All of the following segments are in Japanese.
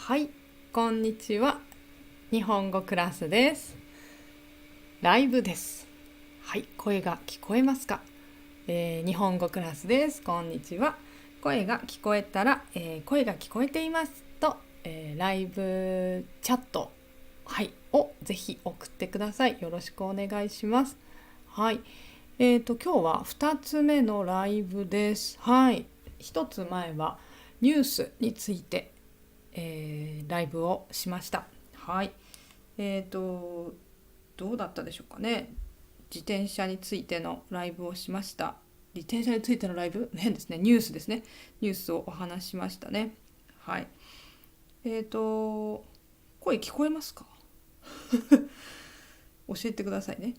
はい、こんにちは。日本語クラスです。ライブです。はい、声が聞こえますか？日本語クラスです。こんにちは。声が聞こえたら、声が聞こえていますと、ライブチャット、はい、をぜひ送ってください。よろしくお願いします。はい。今日は2つ目のライブです。はい。1つ前はニュースについてライブをしました。はい。どうだったでしょうかね。自転車についてのライブをしました。自転車についてのライブ変ですね。ニュースですね。ニュースをお話ししましたね。はい。声聞こえますか？教えてくださいね。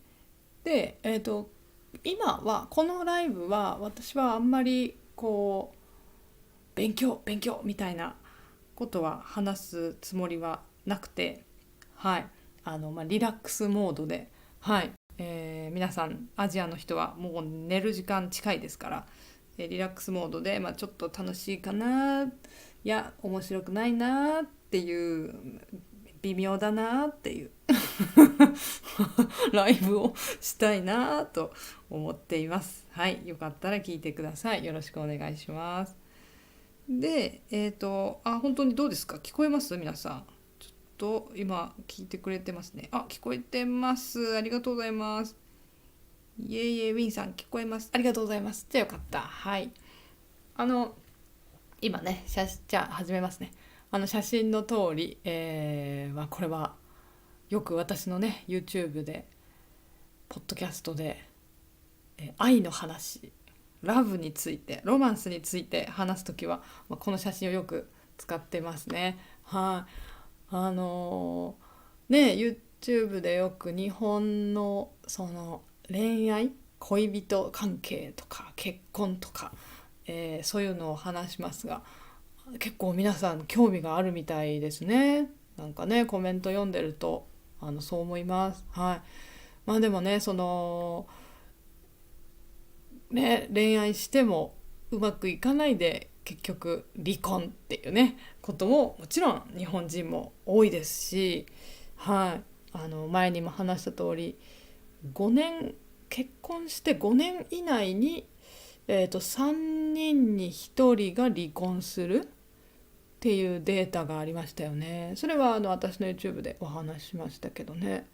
で、今はこのライブは私はあんまり勉強みたいなことは話すつもりはなくて、はい、リラックスモードで、はい、皆さんアジアの人はもう寝る時間近いですから、リラックスモードで、ちょっと楽しいかな、いや面白くないなっていう、微妙だなっていうライブをしたいなと思っています。はい、よかったら聞いてください。よろしくお願いします。で、本当にどうですか？聞こえます皆さん。ちょっと今聞いてくれてますね。聞こえてます。ありがとうございます。いえいえ、ウィンさん聞こえます。ありがとうございます。じゃあよかった。はい。あの、今ね、じゃあ始めますね。写真の通り、これはよく私のね、YouTube で、ポッドキャストで、愛の話、ラブについてロマンスについて話すときは、この写真をよく使ってますね。はい、YouTube でよく日本のその恋愛、恋人関係とか結婚とか、そういうのを話しますが、結構皆さん興味があるみたいですね。なんかね、コメント読んでるとそう思います。はい。でもね、恋愛してもうまくいかないで結局離婚っていうねことももちろん日本人も多いですし、はい、前にも話した通り結婚して5年以内に、3人に1人が離婚するっていうデータがありましたよね。それは私の YouTube でお話ししましたけどね。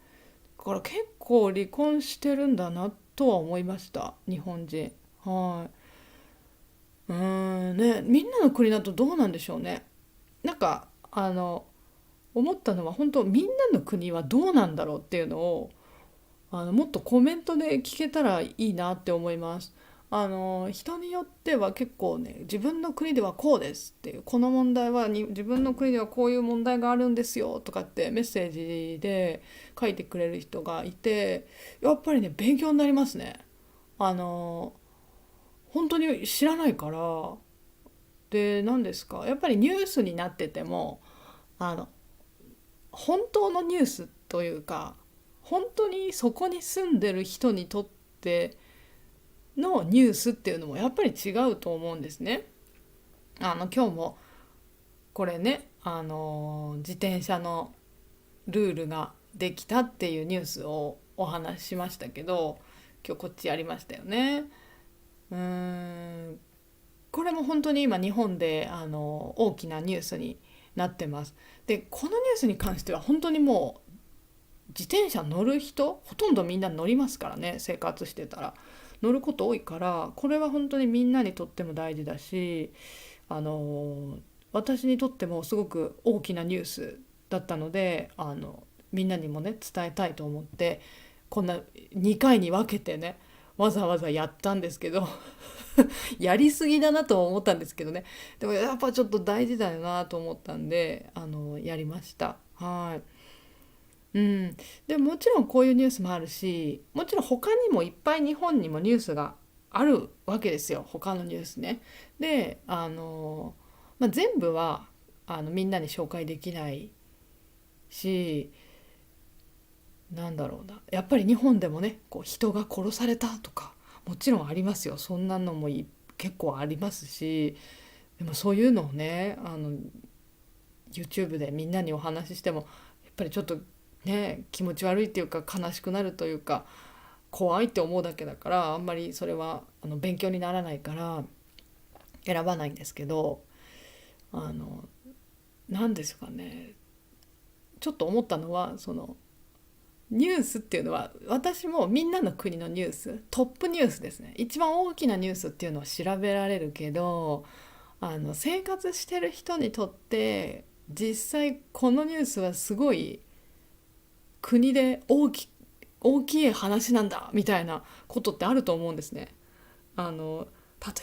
だから結構離婚してるんだなとは思いました、日本人。はい。ね、みんなの国だとどうなんでしょうね。なんか思ったのは本当みんなの国はどうなんだろうっていうのをもっとコメントで聞けたらいいなって思います。人によっては結構ね、自分の国ではこうですっていう、この問題は自分の国ではこういう問題があるんですよとかってメッセージで書いてくれる人がいて、やっぱりね勉強になりますね。あの本当に知らないから。で、何ですか、やっぱりニュースになっててもあの本当のニュースというか、本当にそこに住んでる人にとってのニュースっていうのもやっぱり違うと思うんですね。今日もこれね、自転車のルールができたっていうニュースをお話ししましたけど、今日こっちやりましたよね。うーんこれも本当に今日本で大きなニュースになってます。で、このニュースに関しては本当にもう自転車乗る人ほとんどみんな乗りますからね、生活してたら乗ること多いから、これは本当にみんなにとっても大事だし、あの私にとってもすごく大きなニュースだったので、みんなにもね伝えたいと思って、こんな2回に分けてねわざわざやったんですけどやりすぎだなとは思ったんですけどね。でもやっぱちょっと大事だよなと思ったんで、やりました。はい。うん。でもちろんこういうニュースもあるし、もちろん他にもいっぱい日本にもニュースがあるわけですよ。他のニュースね。で、全部はみんなに紹介できないし、なんだろうな。やっぱり日本でもね、人が殺されたとか、もちろんありますよ。そんなのも結構ありますし、でもそういうのをね、YouTube でみんなにお話ししてもやっぱりちょっとね気持ち悪いっていうか悲しくなるというか怖いって思うだけだから、あんまりそれは勉強にならないから選ばないんですけど、あの何ですかね、ちょっと思ったのはそのニュースっていうのは、私もみんなの国のニュース、トップニュースですね、一番大きなニュースっていうのは調べられるけど、生活してる人にとって実際このニュースはすごい国で大きい話なんだみたいなことってあると思うんですね。例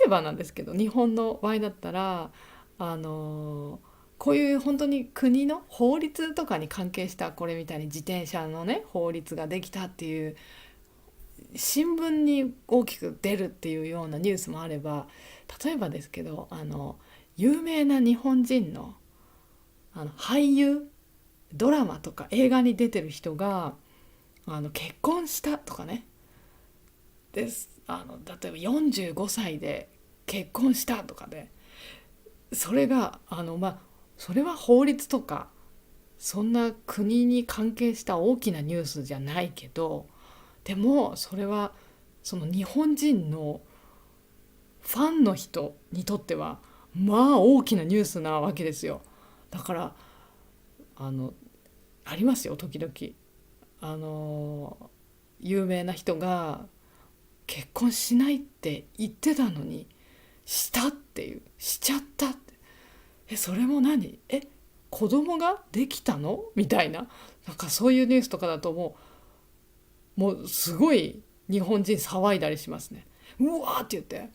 えばなんですけど、日本の場合だったらあのこういう本当に国の法律とかに関係した、これみたいに自転車のね法律ができたっていう新聞に大きく出るっていうようなニュースもあれば、例えばですけど有名な日本人の俳優、ドラマとか映画に出てる人が結婚したとかね、例えば45歳で結婚したとかで、それがそれは法律とかそんな国に関係した大きなニュースじゃないけど、でもそれはその日本人のファンの人にとってはまあ大きなニュースなわけですよ。だからあのありますよ時々、有名な人が結婚しないって言ってたのにしたっていう、しちゃったって、それも何、子供ができたのみたいな、なんかそういうニュースとかだともうすごい日本人騒いだりしますね。うわーって言って、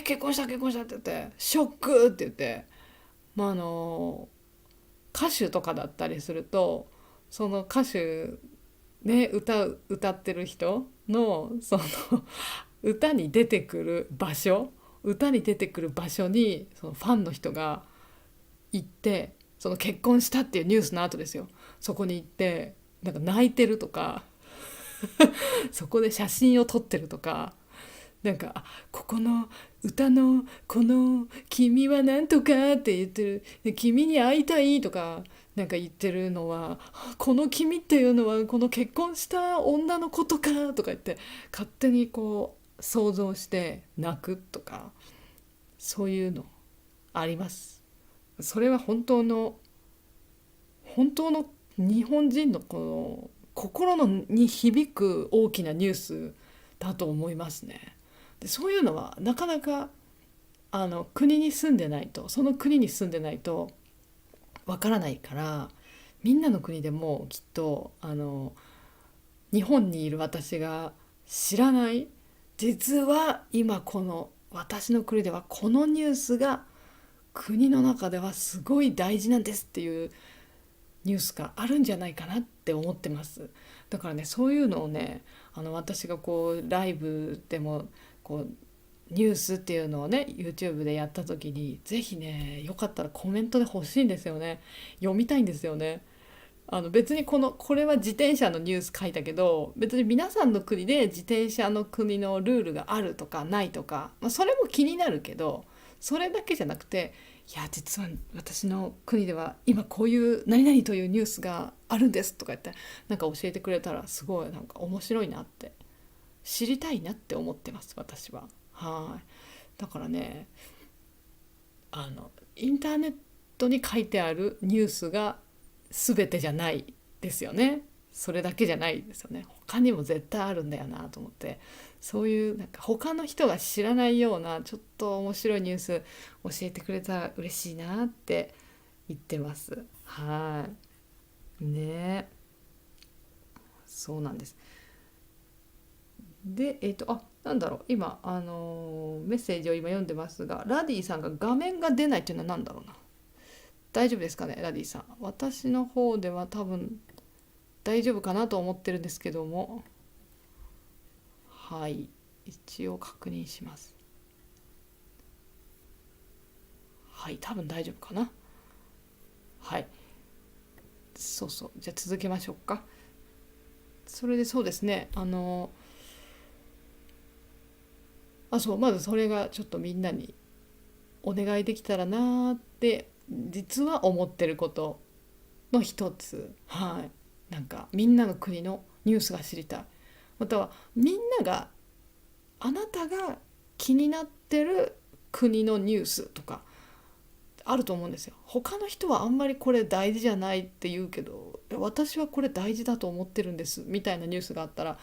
結婚した結婚したって言ってショックって言って、まあ歌手とかだったりすると、その歌手ね歌ってる人のその歌に出てくる場所、歌に出てくる場所にそのファンの人が行って、その結婚したっていうニュースの後ですよ、そこに行ってなんか泣いてるとかそこで写真を撮ってるとか、なんかここの歌のこの「君はなんとか」って言ってる、で君に会いたいとかなんか言ってるのは、この君っていうのはこの結婚した女の子とかとか言って勝手にこう想像して泣くとか、そういうのあります。それは本当の日本人のこの心に響く大きなニュースだと思いますね。でそういうのはなかなか国に住んでないと、その国に住んでないとわからないから、みんなの国でもきっと日本にいる私が知らない、実は今この私の国ではこのニュースが国の中ではすごい大事なんですっていうニュースがあるんじゃないかなって思ってます。だからね、そういうのをね私がこうライブでもこうニュースっていうのをね YouTube でやった時に、ぜひねよかったらコメントで欲しいんですよね。読みたいんですよね。別にこれは自転車のニュース書いたけど、別に皆さんの国で自転車の国のルールがあるとかないとか、それも気になるけど、それだけじゃなくて、いや実は私の国では今こういう何々というニュースがあるんですとか言ってなんか教えてくれたら、すごいなんか面白いなって、知りたいなって思ってます私は。はい。だからね、インターネットに書いてあるニュースが全てじゃないですよね。それだけじゃないですよね。他にも絶対あるんだよなと思って、そういうなんか他の人が知らないようなちょっと面白いニュース教えてくれたら嬉しいなって言ってます。はいね、そうなんです。でなんだろう、今メッセージを今読んでますが、ラディさんが画面が出ないっていうのは何だろうな。大丈夫ですかねラディさん。私の方では多分大丈夫かなと思ってるんですけども、はい、一応確認します。はい、多分大丈夫かな。はい、そうそう、じゃあ続けましょうか。それでそうですね、そう、まずそれがちょっとみんなにお願いできたらなーって実は思ってることの一つ。はい。なんかみんなの国のニュースが知りたい。またはみんなが、あなたが気になってる国のニュースとかあると思うんですよ。他の人はあんまりこれ大事じゃないって言うけど、私はこれ大事だと思ってるんですみたいなニュースがあったら、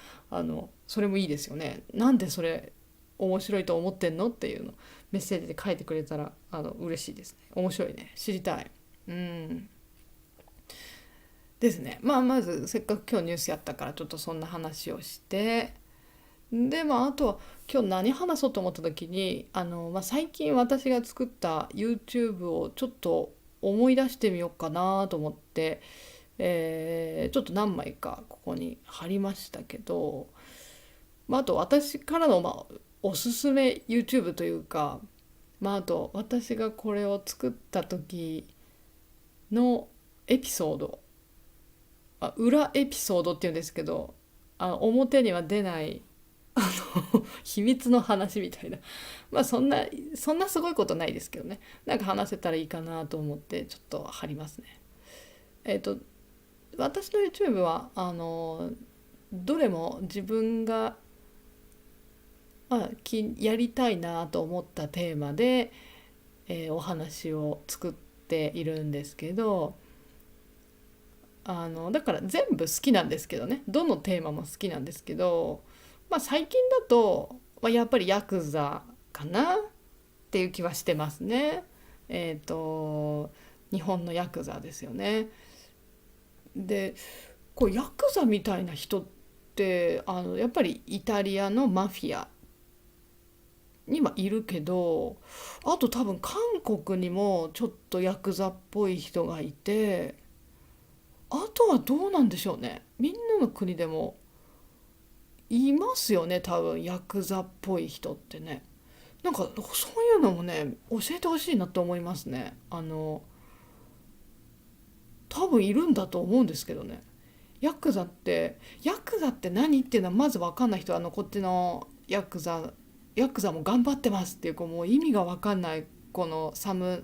それもいいですよね。なんでそれ面白いと思ってんのっていうのメッセージで書いてくれたら嬉しいですね。面白いね。知りたい。うん。ですね。まあまずせっかく今日ニュースやったからちょっとそんな話をして、でまああとは今日何話そうと思った時に最近私が作った YouTube をちょっと思い出してみようかなと思って、ちょっと何枚かここに貼りましたけど、あと私からのおすすめ YouTube というか、あと私がこれを作った時のエピソード、裏エピソードっていうんですけど、表には出ない秘密の話みたいな、そんなすごいことないですけどね、なんか話せたらいいかなと思ってちょっと貼りますね。えっと私の YouTube はどれも自分が、やりたいなと思ったテーマで、お話を作っているんですけど、だから全部好きなんですけどね、どのテーマも好きなんですけど、最近だと、やっぱりヤクザかなっていう気はしてますね。日本のヤクザですよね。でこうヤクザみたいな人ってやっぱりイタリアのマフィアにはいるけど、あと多分韓国にもちょっとヤクザっぽい人がいて、あとはどうなんでしょうね。みんなの国でもいますよね、多分ヤクザっぽい人ってね。なんかそういうのもね教えてほしいなと思いますね。多分いるんだと思うんですけどね。ヤクザって何っていうのはまず分かんない人はこっちのヤクザも頑張ってますっていうもう意味が分かんないこのサム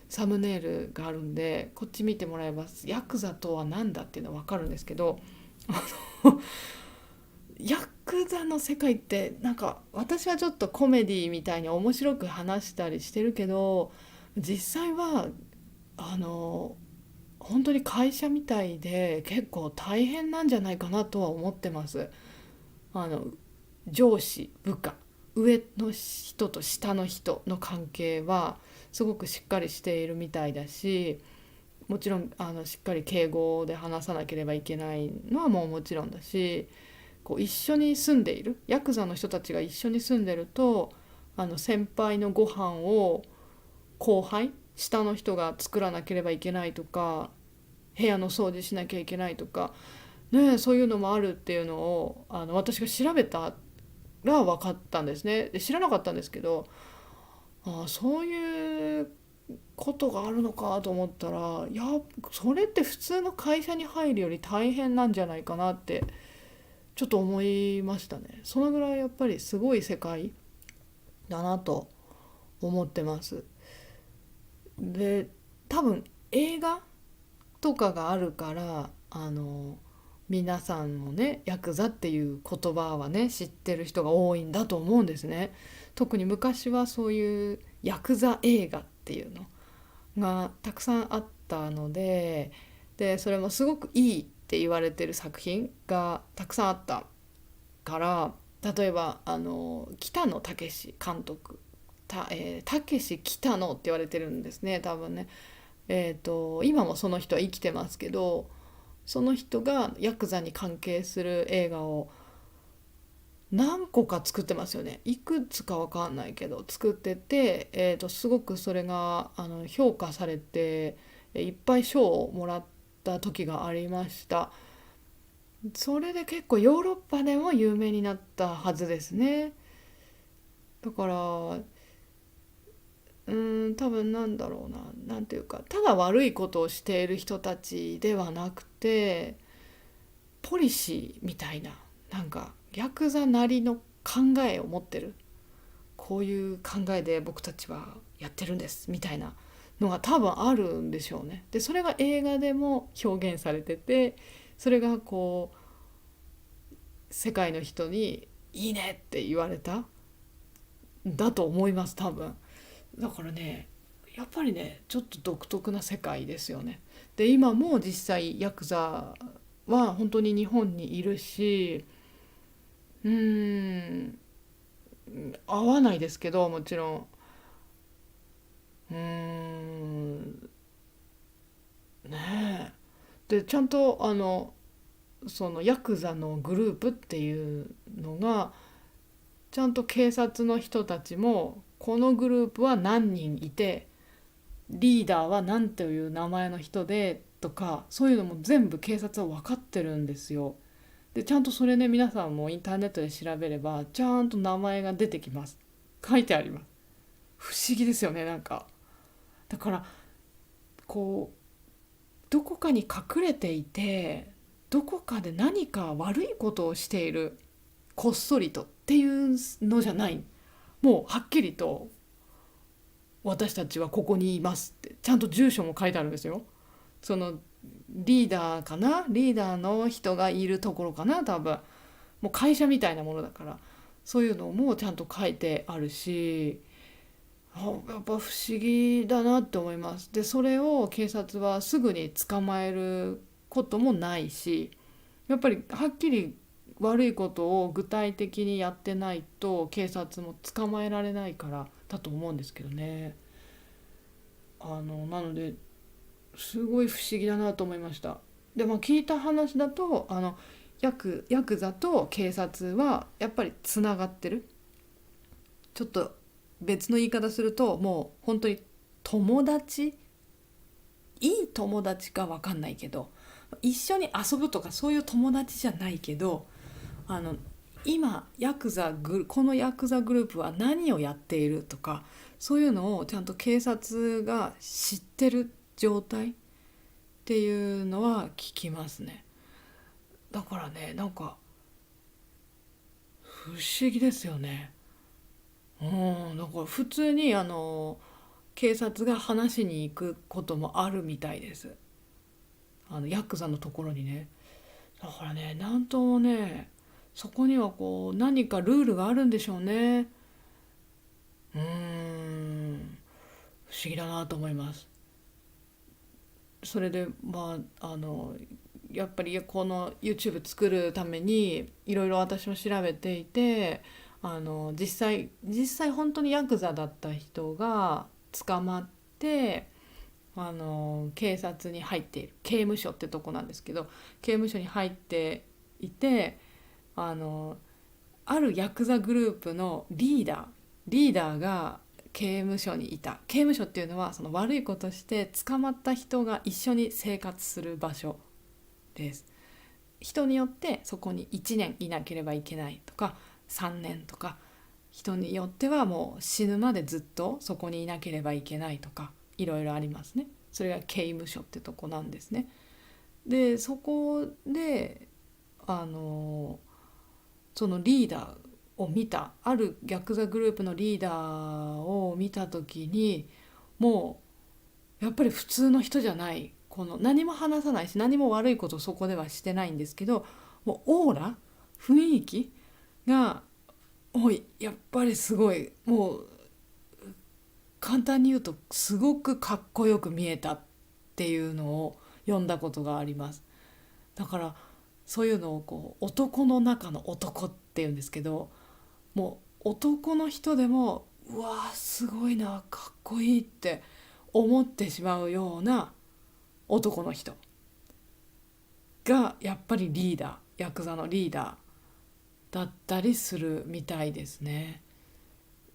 ネイルがあるんで、こっち見てもらえばヤクザとは何だっていうのは分かるんですけど、ヤクザの世界ってなんか私はちょっとコメディみたいに面白く話したりしてるけど、実際はあの本当に会社みたいで結構大変なんじゃないかなとは思ってます。あの上司部下、上の人と下の人の関係はすごくしっかりしているみたいだし、もちろんしっかり敬語で話さなければいけないのはもちろんだし、こう一緒に住んでいるヤクザの人たちが一緒に住んでると、先輩のご飯を後輩下の人が作らなければいけないとか、部屋の掃除しなきゃいけないとかね、そういうのもあるっていうのを私が調べたら分かったんですね。で知らなかったんですけど、そういうことがあるのかと思ったら、それって普通の会社に入るより大変なんじゃないかなってちょっと思いましたね。そのぐらいやっぱりすごい世界だなと思ってます。で多分映画とかがあるから、皆さんもねヤクザっていう言葉はね知ってる人が多いんだと思うんですね。特に昔はそういうヤクザ映画っていうのがたくさんあったので、それもすごくいいって言われてる作品がたくさんあったから、例えば北野武監督、武北野って言われてるんですね、多分ね。今もその人は生きてますけど、その人がヤクザに関係する映画を何個か作ってますよね。いくつかわかんないけど作ってて、すごくそれが評価されていっぱい賞をもらった時がありました。それで結構ヨーロッパでも有名になったはずですね。だから多分なんだろうな、なんていうか、ただ悪いことをしている人たちではなくて、ポリシーみたいな、なんかヤクザなりの考えを持ってる、こういう考えで僕たちはやってるんですみたいな、のが多分あるんでしょうね。でそれが映画でも表現されてて、それがこう世界の人に「いいね」って言われたんだと思います多分。だからね、やっぱりねちょっと独特な世界ですよね。で今も実際ヤクザは本当に日本にいるし、うーん合わないですけどもちろん、うーんねでちゃんとそのヤクザのグループっていうのがちゃんと警察の人たちもこのグループは何人いてリーダーは何ていう名前の人でとか、そういうのも全部警察は分かってるんですよ。でちゃんとそれね、皆さんもインターネットで調べればちゃんと名前が出てきます。書いてあります。不思議ですよね。なんかだからこうどこかに隠れていて、どこかで何か悪いことをしている、こっそりとっていうのじゃない、もうはっきりと私たちはここにいますってちゃんと住所も書いてあるんですよ。そのリーダーかな、リーダーの人がいるところかな多分。もう会社みたいなものだから、そういうのもちゃんと書いてあるし、やっぱ不思議だなって思います。でそれを警察はすぐに捕まえることもないし、やっぱりはっきり悪いことを具体的にやってないと警察も捕まえられないからだと思うんですけどね。なのですごい不思議だなと思いました。でも聞いた話だとヤクザと警察はやっぱりつながってる。ちょっと別の言い方するともう本当に友達、いい友達か分かんないけど一緒に遊ぶとかそういう友達じゃないけど、あの今このヤクザグループは何をやっているとか、そういうのをちゃんと警察が知ってる状態っていうのは聞きますね。だからね、なんか不思議ですよね。だから普通に警察が話しに行くこともあるみたいです。ヤクザのところにね。だからね、なんともね、そこにはこう何かルールがあるんでしょうね。不思議だなと思います。それでやっぱりこの YouTube 作るためにいろいろ私も調べていて、実際本当にヤクザだった人が捕まって、警察に入っている刑務所ってとこなんですけど、刑務所に入っていて、あのあるヤクザグループのリーダーが刑務所にいた。刑務所っていうのはその悪いことして捕まった人が一緒に生活する場所です。人によってそこに1年いなければいけないとか3年とか、人によってはもう死ぬまでずっとそこにいなければいけないとか、いろいろありますね。それが刑務所ってとこなんですね。でそこであのそのリーダーを見た、あるヤクザグループのリーダーを見た時に、もうやっぱり普通の人じゃない、この何も話さないし何も悪いことをそこではしてないんですけど、もうオーラ、雰囲気がもうやっぱりすごい、もう簡単に言うとすごくかっこよく見えたっていうのを読んだことがあります。だからそういうのをこう男の中の男っていうんですけど、もう男の人でもうわーすごいな、かっこいいって思ってしまうような男の人がやっぱりヤクザのリーダーだったりするみたいですね。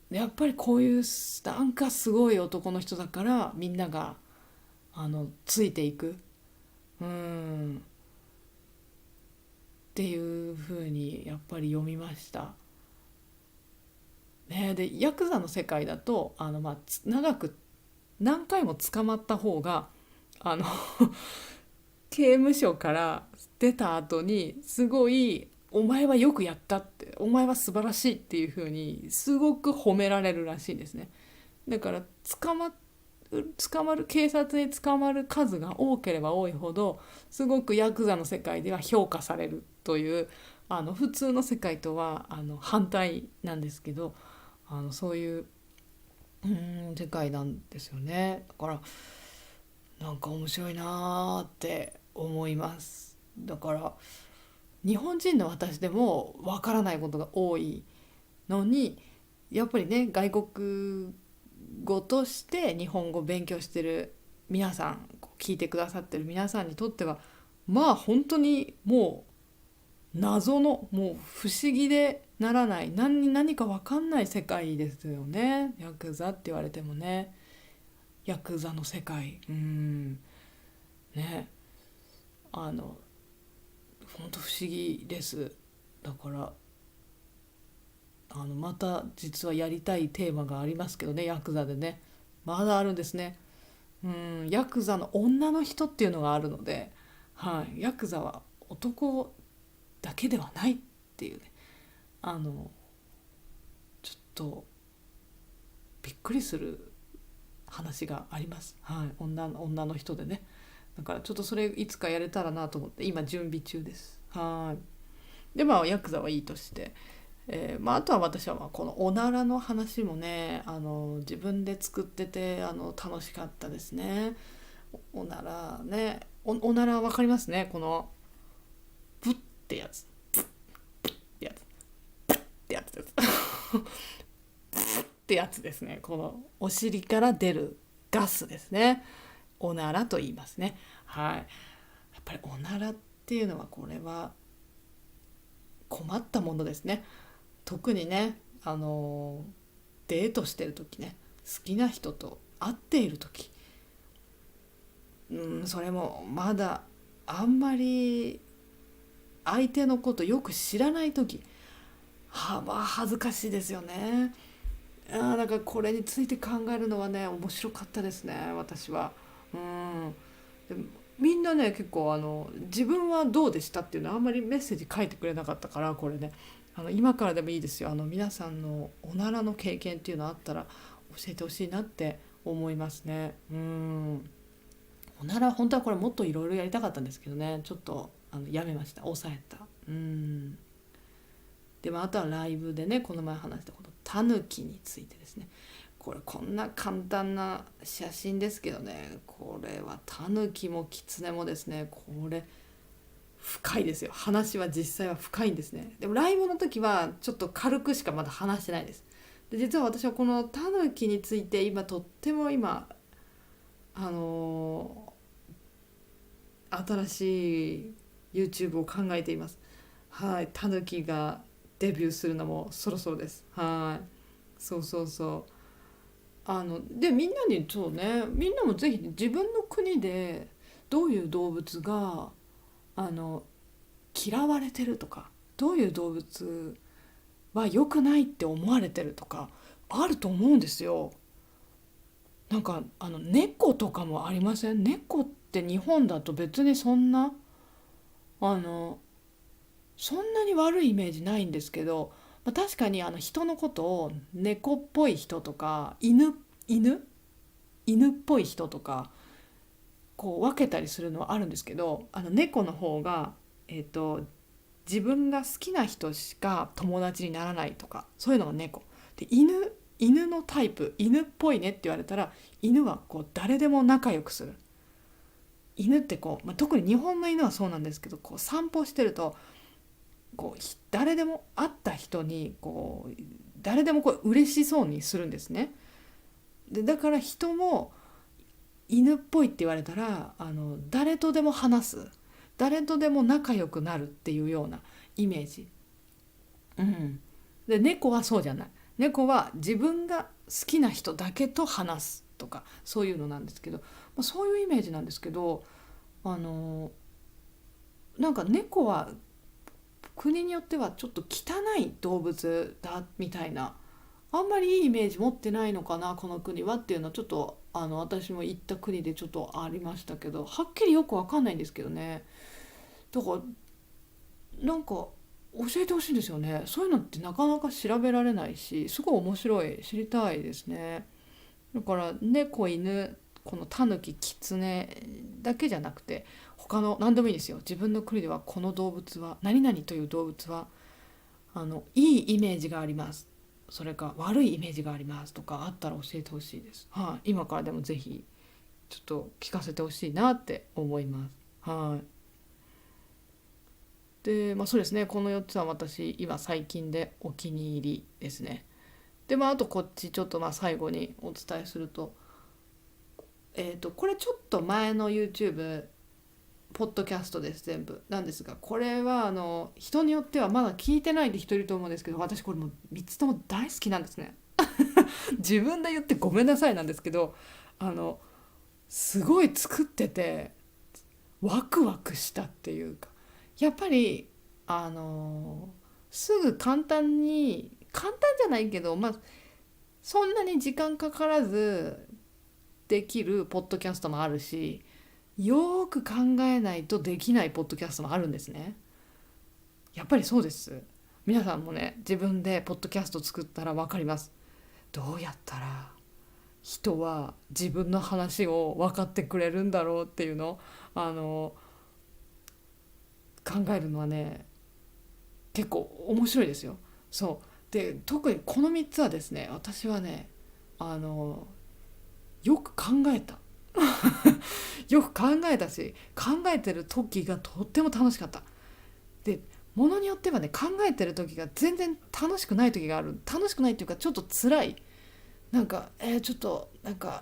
やっぱりこういうなんかすごい男の人だからみんながついていく、っていう風にやっぱり読みました。ね、でヤクザの世界だと何回も捕まった方があの刑務所から出た後にすごい「お前はよくやった」って「お前は素晴らしい」っていう風にすごく褒められるらしいんですね。だから捕まっ警察に捕まる数が多ければ多いほどすごくヤクザの世界では評価されるという、普通の世界とは反対なんですけど、そういう世界なんですよね。だからなんか面白いなーって思います。だから日本人の私でもわからないことが多いのに、やっぱりね、外国語として日本語を勉強してる皆さん、聞いてくださってる皆さんにとっては、まあ本当にもう謎の、もう不思議でならない、何か分かんない世界ですよね。ヤクザって言われてもね、ヤクザの世界、ね、本当不思議です。だからまた実はやりたいテーマがありますけどね、ヤクザでね、まだあるんですね。ヤクザの女の人っていうのがあるので、はい、ヤクザは男だけではないっていうね、あのちょっとびっくりする話があります。はい、女の人でね。だからちょっとそれいつかやれたらなと思って今準備中です。はい。でまあヤクザはいいとして、あとは私はこのおならの話もね、自分で作ってて楽しかったですね。おならね、おならわかりますね、このブッってやつ、ってやつってやつですってやつですね。このお尻から出るガスですね。おならと言いますね。はい。やっぱりおならっていうのは、これは困ったものですね。特にね、デートしてる時ね、好きな人と会っている時、それもまだあんまり相手のことよく知らない時、恥ずかしいですよね。だからこれについて考えるのはね、面白かったですね、私は。でみんなね、結構自分はどうでしたっていうのはあんまりメッセージ書いてくれなかったから、これね、今からでもいいですよ。皆さんのおならの経験っていうのあったら教えてほしいなって思いますね。おなら本当はこれもっといろいろやりたかったんですけどね、ちょっとやめました、抑えた。でもあとはライブでね、この前話したこと、タヌキについてですね。これこんな簡単な写真ですけどね、これはタヌキもキツネもですね、これ深いですよ。話は実際は深いんですね。でもライブの時はちょっと軽くしかまだ話してないです。で実は私はこのタヌキについてとってもあの新しい YouTube を考えています。はい、タヌキがデビューするのもそろそろです。はい、そうそうそう。でみんなに、そうね、みんなもぜひ自分の国でどういう動物があの嫌われてるとか、どういう動物は良くないって思われてるとかあると思うんですよ。なんか猫とかもありません？猫って日本だと別にあのそんなに悪いイメージないんですけど、確かに人のことを猫っぽい人とか犬犬っぽい人とかこう分けたりするのはあるんですけど、猫の方が、自分が好きな人しか友達にならないとか、そういうのが猫で、犬のタイプ、犬っぽいねって言われたら、犬はこう誰でも仲良くする。犬ってこう、特に日本の犬はそうなんですけど、こう散歩してるとこう誰でも会った人にこう誰でもこう嬉しそうにするんですね。でだから人も犬っぽいって言われたら誰とでも話す、誰とでも仲良くなるっていうようなイメージ。で猫はそうじゃない。猫は自分が好きな人だけと話すとか、そういうのなんですけど、そういうイメージなんですけど、あのなんか猫は国によってはちょっと汚い動物だみたいな、あんまりいいイメージ持ってないのかなこの国はっていうのは、ちょっと私も行った国でちょっとありましたけど、はっきりよく分かんないんですけどね。だからなんか教えてほしいんですよね。そういうのってなかなか調べられないし、すごい面白い、知りたいですね。だから猫犬このタヌキキツネだけじゃなくて他の何でもいいですよ。自分の国ではこの動物は何々という動物はいいイメージがあります、それか悪いイメージがありますとかあったら教えてほしいです。はい、今からでもぜひちょっと聞かせてほしいなって思います。はい。で、そうですね、この4つは私今最近でお気に入りですね。であとこっちちょっと最後にお伝えすると、これちょっと前の YouTube ポッドキャストです全部なんですが、これは人によってはまだ聞いてないって人いると思うんですけど、私これも3つとも大好きなんですね。自分で言ってごめんなさいなんですけど、あのすごい作っててワクワクしたっていうか、やっぱりあのすぐ簡単じゃないけど、そんなに時間かからずできるポッドキャストもあるし、よく考えないとできないポッドキャストもあるんですね。やっぱりそうです。皆さんもね、自分でポッドキャスト作ったら分かります。どうやったら人は自分の話を分かってくれるんだろうっていうのを考えるのはね、結構面白いですよ。そうで、特にこの3つはですね、私はね、あのよく考えた。よく考えたし、考えてる時がとっても楽しかった。で、ものによってはね、考えてる時が全然楽しくない時がある。楽しくないっていうかちょっと辛い。ちょっと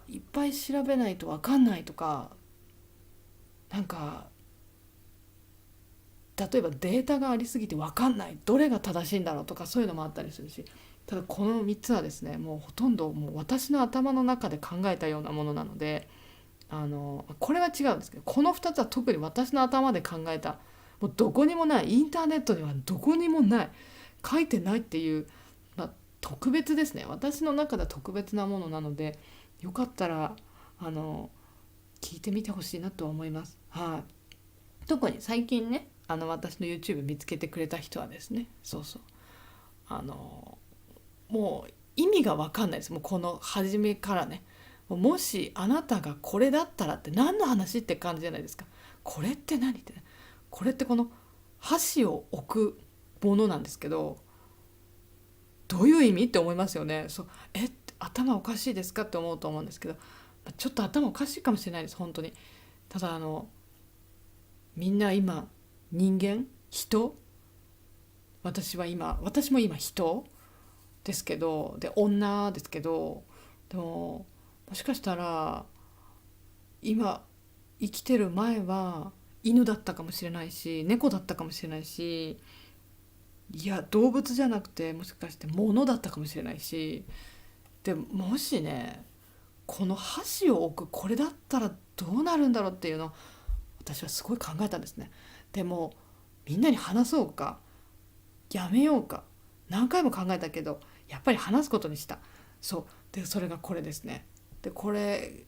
いっぱい調べないと分かんないとか、なんか例えばデータがありすぎて分かんない、どれが正しいんだろうとか、そういうのもあったりするし、ただこの3つはですね、もうほとんどもう私の頭の中で考えたようなものなので、これは違うんですけど、この2つは特に私の頭で考えた、もうどこにもない、インターネットにはどこにもない、書いてないっていう、特別ですね。私の中では特別なものなので、よかったら聞いてみてほしいなと思います。はい。特に最近ね、私の YouTube 見つけてくれた人はですね、そうそう、もう意味が分かんないです。もうこの初めからね、もしあなたがこれだったらって何の話って感じじゃないですか。これって何って、ね、これってこの箸を置くものなんですけど、どういう意味って思いますよね。頭おかしいですかって思うと思うんですけど、ちょっと頭おかしいかもしれないです本当に。ただみんな今人、私も今人ですけど、で女ですけど、でももしかしたら今生きてる前は犬だったかもしれないし、猫だったかもしれないし、いや動物じゃなくてもしかして物だったかもしれないし、でもしね、この箸を置くこれだったらどうなるんだろうっていうのを私はすごい考えたんですね。でもみんなに話そうかやめようか何回も考えたけど、やっぱり話すことにした。そうで、それがこれですね。でこれ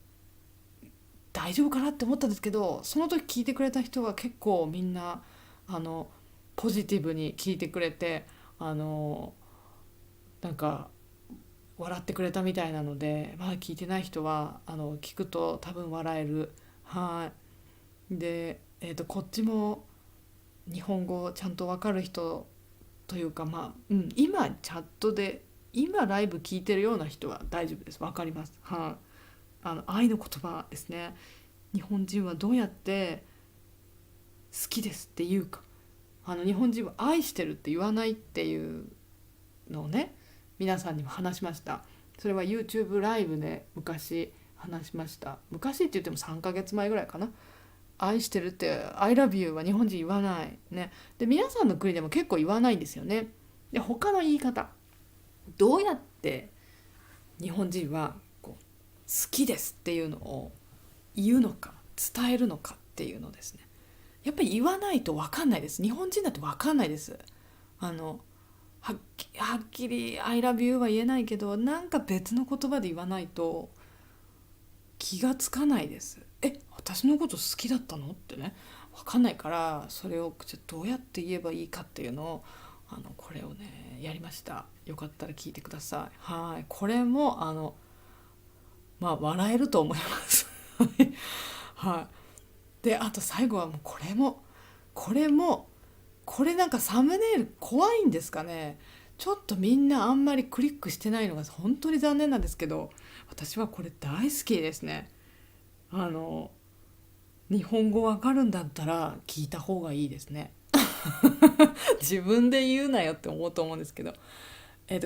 大丈夫かなって思ったんですけど、その時聞いてくれた人は結構みんなあのポジティブに聞いてくれて、あのなんか笑ってくれたみたいなので、まだ聞いてない人は聞くと多分笑える。はい。で、こっちも日本語ちゃんと分かる人というか、今チャットで今ライブ聞いてるような人は大丈夫です。分かります。はい。愛の言葉ですね。日本人はどうやって好きですっていうか、日本人は愛してるって言わないっていうのをね、皆さんにも話しました。それは YouTube ライブで昔話しました。昔って言っても3ヶ月前ぐらいかな。愛してるって I love you は日本人言わないね。で皆さんの国でも結構言わないんですよね。で他の言い方、どうやって日本人はこう好きですっていうのを言うのか伝えるのかっていうのですね。やっぱり言わないと分かんないです。日本人だって分かんないです。はっきり I love you は言えないけど、なんか別の言葉で言わないと気がつかないです。私のこと好きだったのってね、分かんないから、それをどうやって言えばいいかっていうのをこれをねやりました。よかったら聞いてください。はい。これもまあ笑えると思いますはい。であと最後はもうこれもこれなんかサムネイル怖いんですかね。ちょっとみんなあんまりクリックしてないのが本当に残念なんですけど、私はこれ大好きですね。あの日本語わかるんだったら聞いた方がいいですね。自分で言うなよって思うと思うんですけど、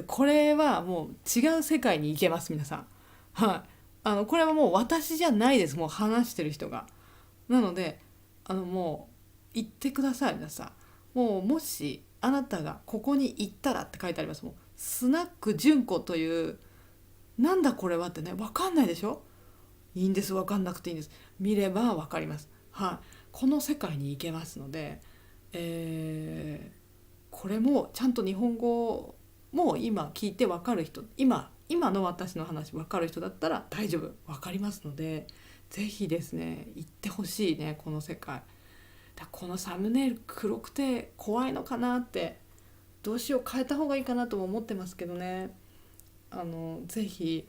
これはもう違う世界に行けます皆さん。はい。これはもう私じゃないです。もう話してる人が。なのでもう言ってください皆さん。もうもしあなたがここに行ったらって書いてあります。もうスナック純子という、なんだこれはってね、分かんないでしょ。いいんです、分かんなくていいんです。見れば分かります。はい。この世界に行けますので、これもちゃんと日本語も今聞いて分かる人、今の私の話分かる人だったら大丈夫、分かりますので、ぜひですね行ってほしいねこの世界。このサムネイル黒くて怖いのかなって、どうしよう変えた方がいいかなとも思ってますけどね。ぜひ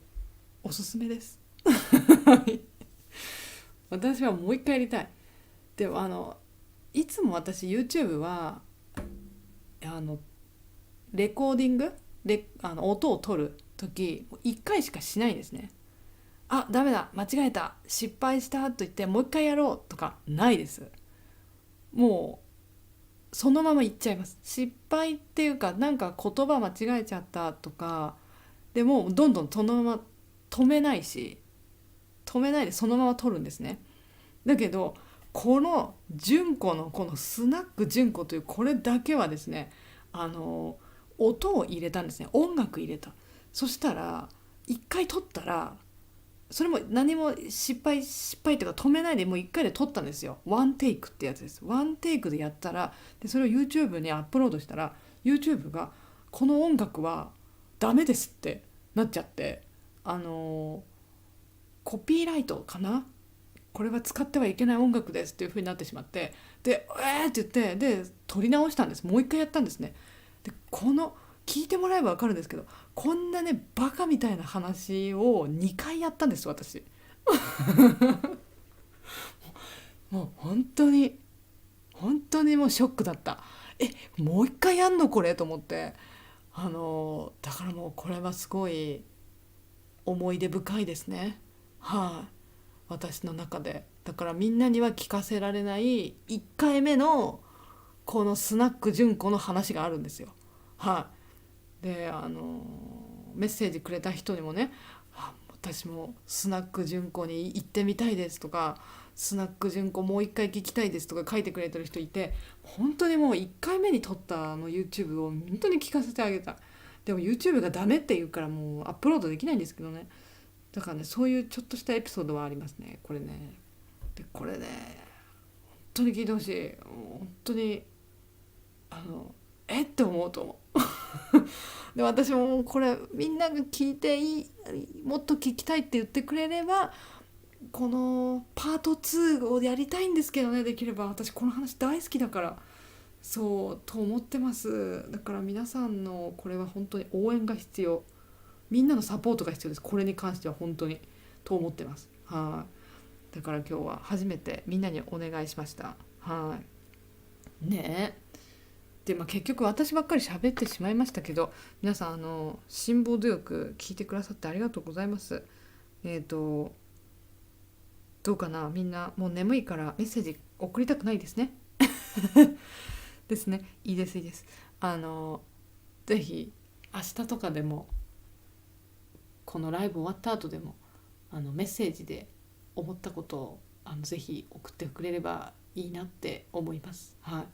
おすすめです私はもう一回やりたい。でもいつも私 YouTube はあのレコーディング音を取る時1回しかしないんですね。あ、ダメだ、間違えた、失敗したと言ってもう一回やろうとかないです。もうそのまま言っちゃいます。失敗っていうか、なんか言葉間違えちゃったとかでもどんどんそのまま止めないし、止めないでそのまま取るんですね。だけどこの純子のこのスナック純子というこれだけはですね、あの音を入れたんですね。音楽入れた。そしたら一回撮ったら、それも何も失敗というか止めないでもう一回で撮ったんですよ。ワンテイクってやつです。ワンテイクでやったら、でそれを YouTube にアップロードしたら YouTube がこの音楽はダメですってなっちゃって、あのコピーライトかな、これは使ってはいけない音楽ですっていう風になってしまって、でって言ってで撮り直したんです。もう一回やったんですね。でこの聞いてもらえば分かるんですけど、こんなねバカみたいな話を2回やったんです私。もう本当にもうショックだった。もう一回やんのこれと思って。だからもうこれはすごい思い出深いですね。はい、私の中で。だからみんなには聞かせられない1回目のこのスナック純子の話があるんですよ。はい。でメッセージくれた人にもね、私もスナック純子に行ってみたいですとか、スナック純子もう一回聞きたいですとか書いてくれてる人いて、本当にもう1回目に撮ったYouTube を本当に聞かせてあげた。でも YouTube がダメって言うからもうアップロードできないんですけどね。だからね、そういうちょっとしたエピソードはありますねこれね。でこれね本当に聞いてほしい。本当にって思うと思うで私もこれみんなが聞いてもっと聞きたいって言ってくれればこのパート2をやりたいんですけどね。できれば私この話大好きだから、そうと思ってます。だから皆さんのこれは本当に応援が必要、みんなのサポートが必要です。これに関しては本当にと思ってます。はい。だから今日は初めてみんなにお願いしました。はい。ねえ。で、結局私ばっかり喋ってしまいましたけど、皆さん辛抱強く聞いてくださってありがとうございます。どうかな、みんなもう眠いからメッセージ送りたくないですねですね。いいですいいです。ぜひ明日とかでも、このライブ終わった後でもメッセージで思ったことをぜひ送ってくれればいいなって思います。はい。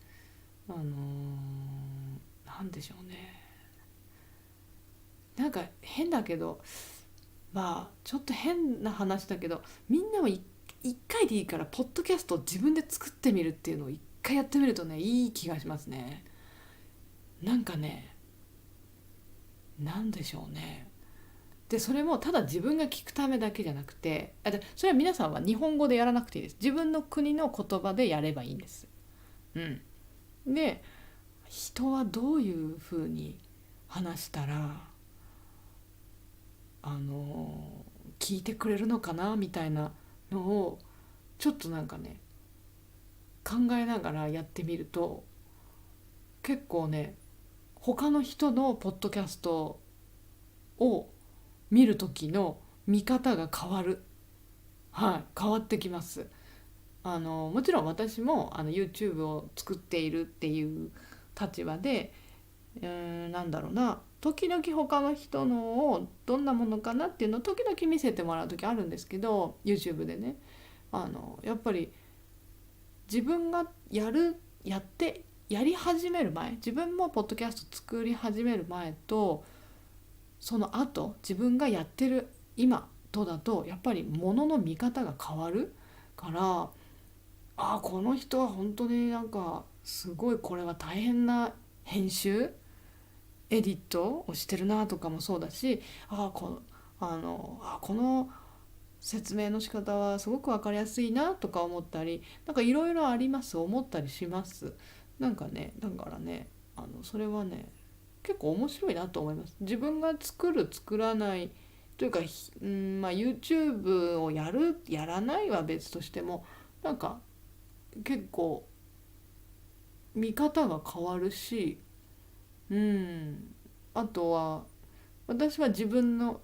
なんでしょうね、なんか変だけど、ちょっと変な話だけど、みんなも一回でいいからポッドキャストを自分で作ってみるっていうのを一回やってみるとね、いい気がしますね。なんかね、なんでしょうね。でそれもただ自分が聞くためだけじゃなくて、それは皆さんは日本語でやらなくていいです。自分の国の言葉でやればいいんです。うん。で人はどういうふうに話したら聞いてくれるのかなみたいなのをちょっとなんかね考えながらやってみると、結構ね他の人のポッドキャストを見る時の見方が変わる。はい、変わってきます。もちろん私もYouTube を作っているっていう立場で、なんだろうな、時々他の人のをどんなものかなっていうのを時々見せてもらう時あるんですけど、 YouTube でね、やっぱり自分がやり始める前、自分もポッドキャスト作り始める前とその後自分がやってる今とだとやっぱり物の見方が変わるから、この人は本当になんかすごい、これは大変な編集エディットをしてるなとかもそうだし、この説明の仕方はすごく分かりやすいなとか思ったり、なんかいろいろあります、思ったりします。なんかね、だからね、それはね結構面白いなと思います。自分が作る作らないというか、YouTube をやるやらないは別としても、なんか結構見方が変わるし、あとは私は自分の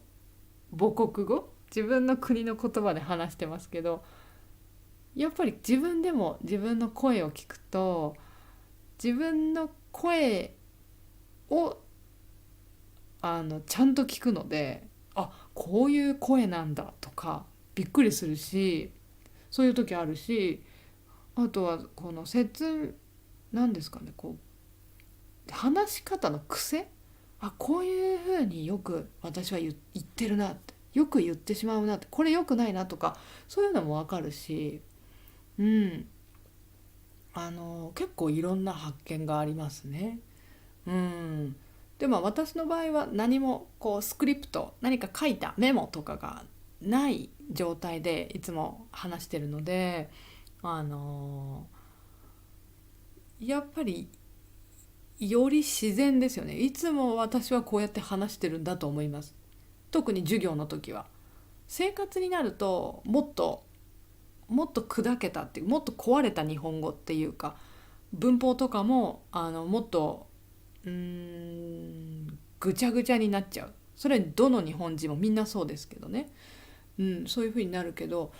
母国語、自分の国の言葉で話してますけど、やっぱり自分でも自分の声を聞くと、自分の声をちゃんと聞くので、こういう声なんだとかびっくりするし、そういう時あるし、あとはこのなんですかね、こう話し方の癖、こういうふうによく私は言ってるなって、よく言ってしまうなって、これよくないなとか、そういうのもわかるし、うん、結構いろんな発見がありますね。うん、でも私の場合は何もこうスクリプト、何か書いたメモとかがない状態でいつも話してるので、あのやっぱりより自然ですよね。いつも私はこうやって話してるんだと思います。特に授業の時は。生活になるともっと砕けたっていう、もっと壊れた日本語っていうか、文法とかももっとぐちゃぐちゃになっちゃう。それどの日本人もみんなそうですけどね、そういう風になるけど、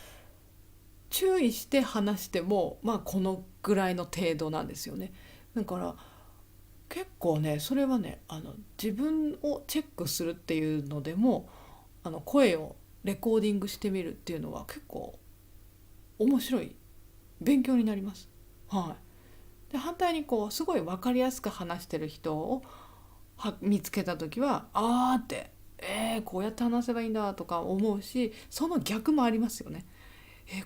注意して話してもこのぐらいの程度なんですよね。だから結構ね、それはね自分をチェックするっていうのでも、声をレコーディングしてみるっていうのは結構面白い、勉強になります。はい。で反対にこうすごい分かりやすく話してる人を見つけた時はって、こうやって話せばいいんだとか思うし、その逆もありますよね。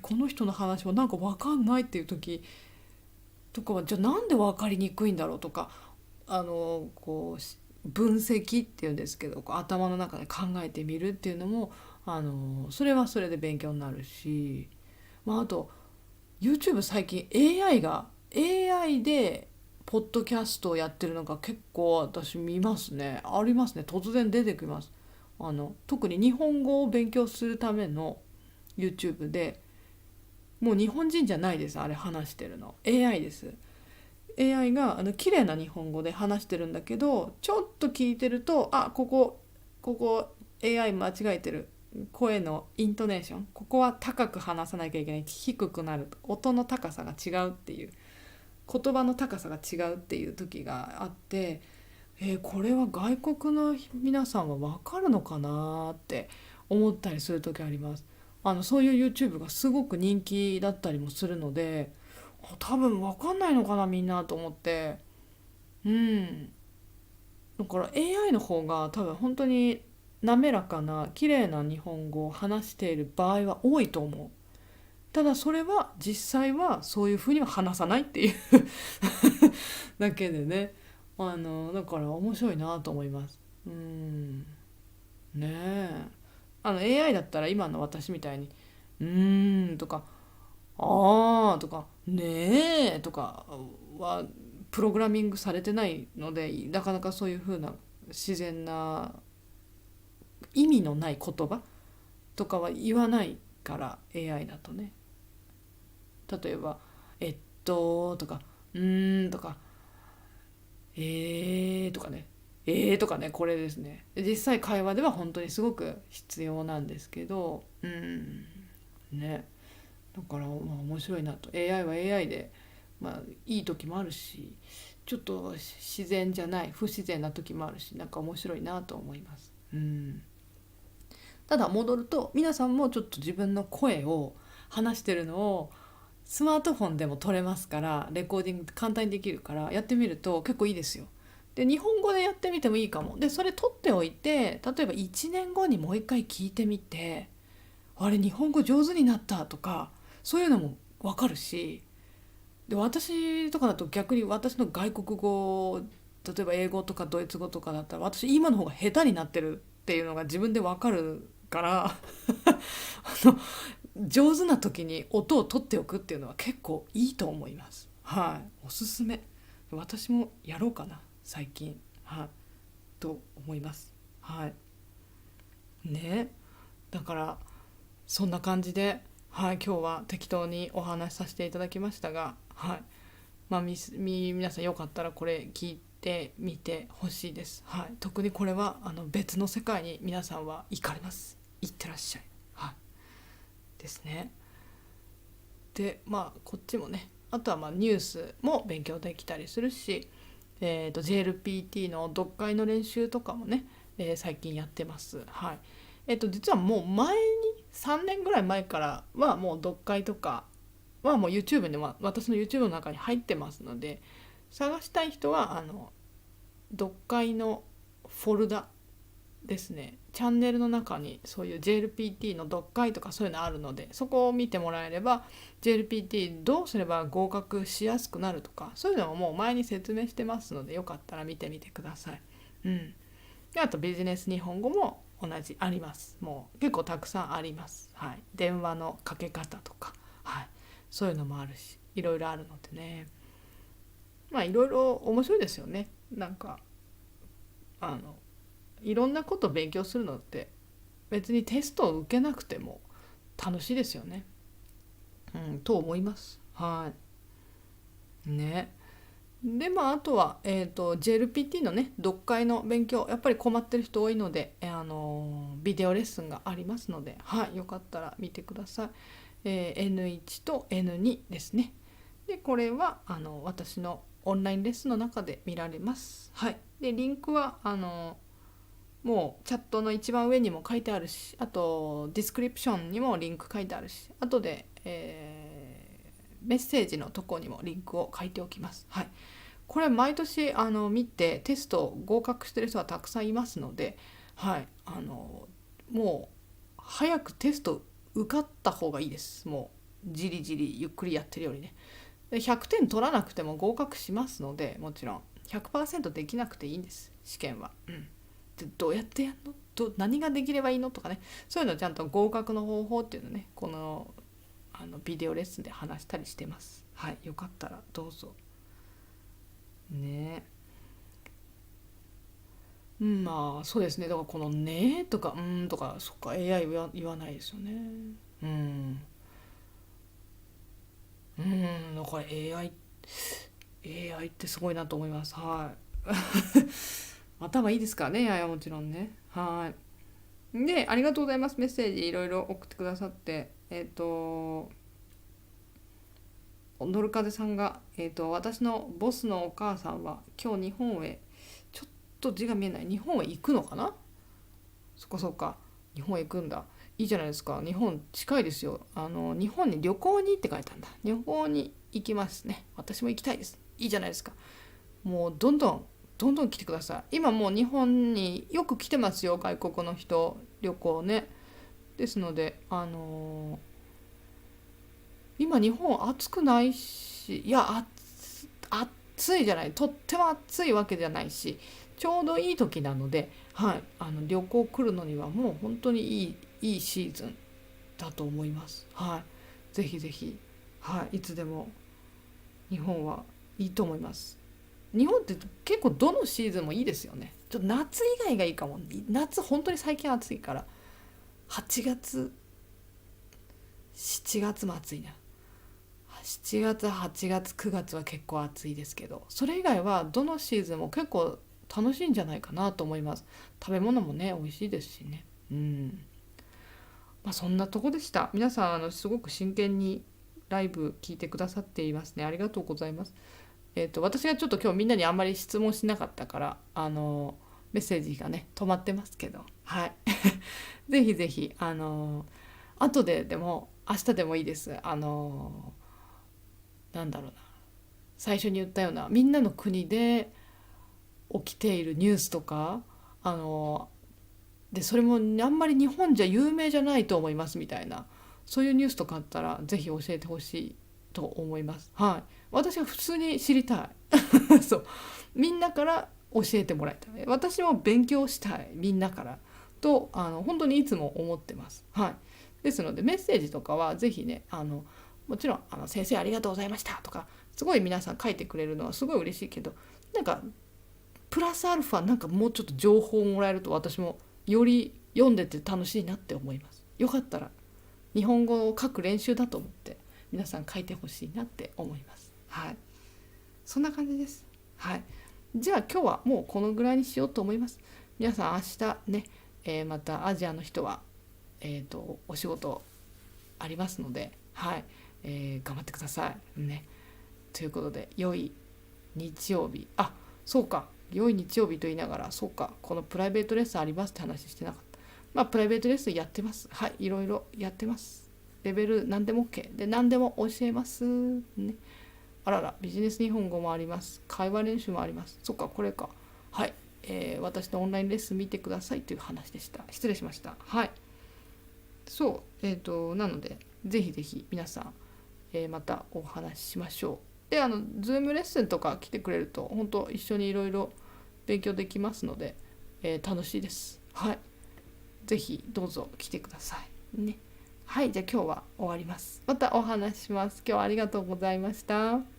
この人の話はなんか分かんないっていう時とかは、じゃあなんで分かりにくいんだろうとか、こう分析っていうんですけど、こう頭の中で考えてみるっていうのもそれはそれで勉強になるし、あと YouTube 最近 AI でポッドキャストをやってるのが結構私見ますね。ありますね。突然出てきます。特に日本語を勉強するための YouTube で、もう日本人じゃないです。あれ話してるの AI です。 AI が綺麗な日本語で話してるんだけど、ちょっと聞いてるとここ AI 間違えてる、声のイントネーション、ここは高く話さなきゃいけない、低くなる、音の高さが違うっていう、言葉の高さが違うっていう時があって、これは外国の皆さんは分かるのかなって思ったりする時あります。そういう YouTube がすごく人気だったりもするので、多分分かんないのかなみんなと思って、だから AI の方が多分本当に滑らかな綺麗な日本語を話している場合は多いと思う。ただそれは実際はそういうふうには話さないっていうだけでね、だから面白いなと思います。ねえ、AI だったら今の私みたいにとかとかねえとかはプログラミングされてないので、なかなかそういう風な自然な意味のない言葉とかは言わないから AI だとね。例えばとかとかとかねとかね、これですね。実際会話では本当にすごく必要なんですけど、ね、だからまあ面白いなと。 AI は AI でまあいい時もあるし、ちょっと自然じゃない不自然な時もあるし、なんか面白いなと思います。ただ戻ると、皆さんもちょっと自分の声を話してるのをスマートフォンでも撮れますから、レコーディング簡単にできるからやってみると結構いいですよ。で日本語でやってみてもいいかも。でそれ撮っておいて、例えば1年後にもう一回聞いてみて、あれ日本語上手になったとか、そういうのも分かるし。で私とかだと逆に私の外国語、例えば英語とかドイツ語とかだったら、私今の方が下手になってるっていうのが自分で分かるからあの上手な時に音を取っておくっていうのは結構いいと思います。はい、おすすめ。私もやろうかな最近。はい、と思います。はいね。だからそんな感じで、はい、今日は適当にお話しさせていただきましたが、はい、まあ、皆さんよかったらこれ聞いてみてほしいです。はい、特にこれは別の世界に皆さんは行かれます。行ってらっしゃい。はい、ですね。でまあこっちもね、あとはまあニュースも勉強できたりするし、JLPT の読解の練習とかもね、最近やってます。はい。実はもう前に3年ぐらい前からはもう読解とかはもう YouTube に、私の YouTube の中に入ってますので、探したい人は読解のフォルダですね、チャンネルの中にそういう JLPT の読解とかそういうのあるので、そこを見てもらえれば JLPT どうすれば合格しやすくなるとか、そういうのももう前に説明してますので、よかったら見てみてください。であとビジネス日本語も同じあります。もう結構たくさんあります。はい、電話のかけ方とか、はい、そういうのもあるし、いろいろあるのでね、まあいろいろ面白いですよね。なんかいろんなことを勉強するのって別にテストを受けなくても楽しいですよね。と思います。はいね。でまああとは、JLPT のね読解の勉強、やっぱり困ってる人多いので、ビデオレッスンがありますので、はい、よかったら見てください。N1 と N2 ですね。でこれは私のオンラインレッスンの中で見られます。はい、でリンクはもうチャットの一番上にも書いてあるし、あとディスクリプションにもリンク書いてあるし、あとで、メッセージのとこにもリンクを書いておきます。はい、これ毎年見てテスト合格してる人はたくさんいますので、はい、もう早くテスト受かった方がいいです。もうじりじりゆっくりやってるよりね。100点取らなくても合格しますので、もちろん 100% できなくていいんです、試験は。でどうやってやるの、何ができればいいのとかね、そういうのちゃんと合格の方法っていうのね、このビデオレッスンで話したりしてます。はい、よかったらどうぞね。まあそうですね。だからこの「ね」とか「うん」とか、そっか AI は言わないですよね。うんだから AI ってすごいなと思います。はい頭いいですからね、AI はもちろんね。でありがとうございます。メッセージいろいろ送ってくださって。のるかぜさんが、私のボスのお母さんは今日日本へ、ちょっと字が見えない、日本へ行くのかな。そっかそっか、日本へ行くんだ。いいじゃないですか、日本近いですよ。日本に旅行にって書いたんだ。旅行に行きますね。私も行きたいです。いいじゃないですか。もうどんどん来てください。今もう日本によく来てますよ、外国の人旅行ね。ですので今日本暑くないし、いや暑いじゃない、とっても暑いわけじゃないし、ちょうどいい時なので、はい、旅行来るのにはもう本当にいいシーズンだと思います。はい、ぜひぜひ、はい、いつでも日本はいいと思います。日本って結構どのシーズンもいいですよね。ちょっと夏以外がいいかも。夏本当に最近暑いから、8月7月も暑いな。7月8月9月は結構暑いですけど、それ以外はどのシーズンも結構楽しいんじゃないかなと思います。食べ物もね美味しいですしね。そんなとこでした。皆さんすごく真剣にライブ聞いてくださっていますね。ありがとうございます。私がちょっと今日みんなにあんまり質問しなかったからメッセージがね止まってますけど、はいぜひぜひ後ででも明日でもいいです。なんだろうな、最初に言ったようなみんなの国で起きているニュースとかでそれもあんまり日本じゃ有名じゃないと思いますみたいな、そういうニュースとかあったらぜひ教えてほしいと思います。はい、私は普通に知りたいそう、みんなから教えてもらいたい、私も勉強したいみんなからと本当にいつも思ってます。はい、ですのでメッセージとかはぜひねもちろん先生ありがとうございましたとかすごい皆さん書いてくれるのはすごい嬉しいけど、なんかプラスアルファなんかもうちょっと情報をもらえると私もより読んでて楽しいなって思います。よかったら日本語を書く練習だと思って皆さん書いてほしいなって思います。はい、そんな感じです。はい、じゃあ今日はもうこのぐらいにしようと思います。皆さん明日ね、またアジアの人は、お仕事ありますので、はい、頑張ってくださいね。ということで良い日曜日、そうか、良い日曜日と言いながら、そうか、このプライベートレッスンありますって話してなかった。プライベートレッスンやってます。はい、いろいろやってます。レベル何でも OK で何でも教えますね。あらら、ビジネス日本語もあります。会話練習もあります。そっか、これか。はい、私のオンラインレッスン見てくださいという話でした。失礼しました。はい、そう、なのでぜひぜひ皆さん、またお話ししましょう。でズームレッスンとか来てくれると本当一緒にいろいろ勉強できますので、楽しいです。はい、ぜひどうぞ来てくださいね。はい、じゃあ今日は終わります。またお話しします。今日はありがとうございました。